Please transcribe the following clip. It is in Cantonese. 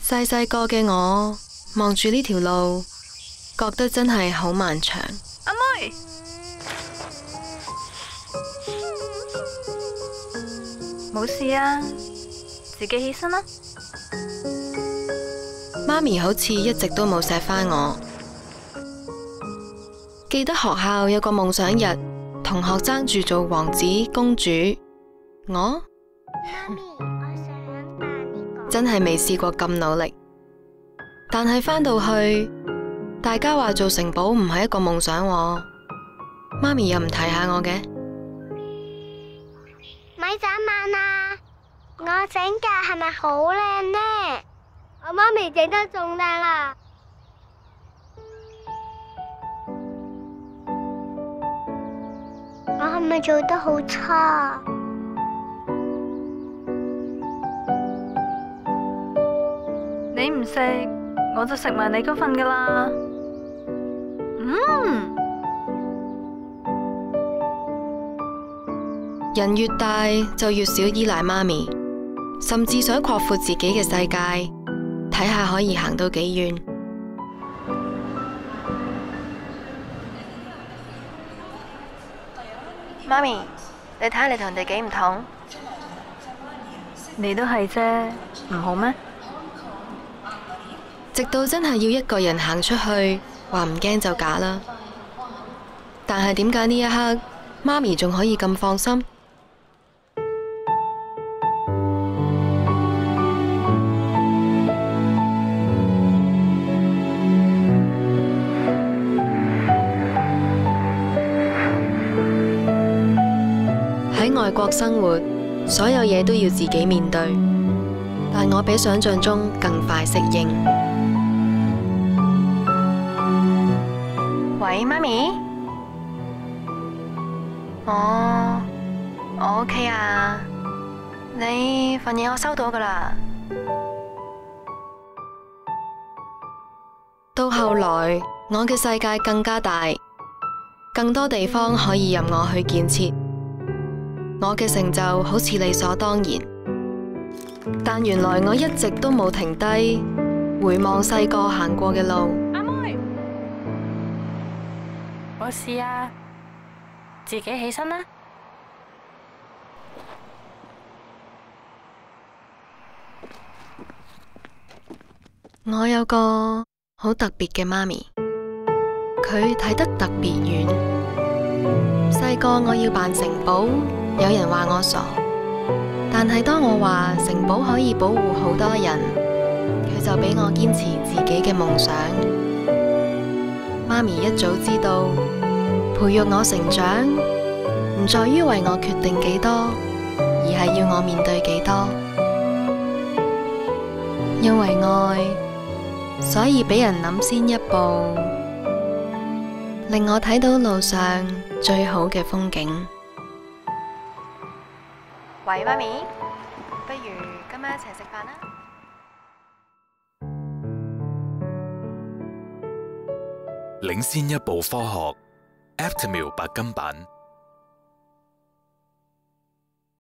細細個嘅我望住呢條路，覺得真係好漫長。阿妹，冇事啊，自己起身啦。媽咪好似一直都冇錫返我。記得學校有個夢想日，同學爭住做王子公主，我媽咪，我想扮呢個。真係未試過咁努力。但係返到去，大家話做城堡唔係一個夢想喎，媽咪又唔提下我嘅。咪眨眼啊！我整嘅係咪好靚呢？我媽咪整得仲靚啊！我係咪做得好差？你唔食，我就食埋你嗰份噶啦。人越大就越少依賴媽咪，甚至想擴闊自己嘅世界，睇下可以行到幾遠。媽咪，你睇下你同人哋幾唔同？你都係啫，唔好咩？直到真係要一個人行出去，話唔驚就假啦。但係點解呢一刻，媽咪仲可以咁放心？喺外國生活，所有嘢都要自己面對，但我比想象中更快適應。喂，媽咪，我 OK 啊，你份嘢我收到㗎喇。到後來，我嘅世界更加大，更多地方可以任我去建設。我嘅成就好似理所當然，但原來我一直都冇停低，回望細個行過嘅路。阿妹，我試啊，自己起身啦。我有個好特別嘅媽咪，佢睇得特別遠。細個我要扮城堡，有人話我傻，但係當我話城堡可以保護好多人，佢就俾我堅持自己嘅夢想。媽咪一早知道，培育我成長唔在於為我決定幾多，而係要我面對幾多。因為愛，所以俾人諗先一步，令我睇到路上最好嘅風景。喂，媽咪，不如今晚一齊食飯啦！領先一步科學 Aptamil 白金版。